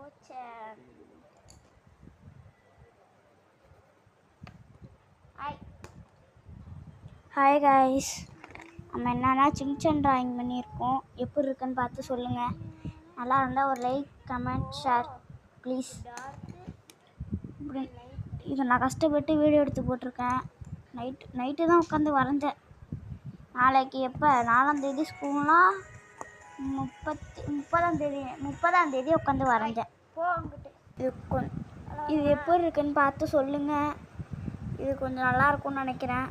ஓச்சன். Hi guys, நம்ம என்னென்னா Shinchan drawing பண்ணியிருக்கோம். எப்படி இருக்குன்னு பார்த்து சொல்லுங்கள். நல்லா இருந்தால் ஒரு லைக், கமெண்ட், ஷேர் ப்ளீஸ். இப்படி இதை நான் கஷ்டப்பட்டு வீடியோ எடுத்து போட்டிருக்கேன். நைட்டு தான் உட்காந்து வரைஞ்சேன். நாளைக்கு எப்போ 4ஆம் ஸ்கூல்லாம் 30ஆம் உட்காந்து வரைஞ்சேன். இது எப்படி இருக்குன்னு பார்த்து சொல்லுங்கள். இது கொஞ்சம் நல்லா இருக்கும்னு நினைக்கிறேன்.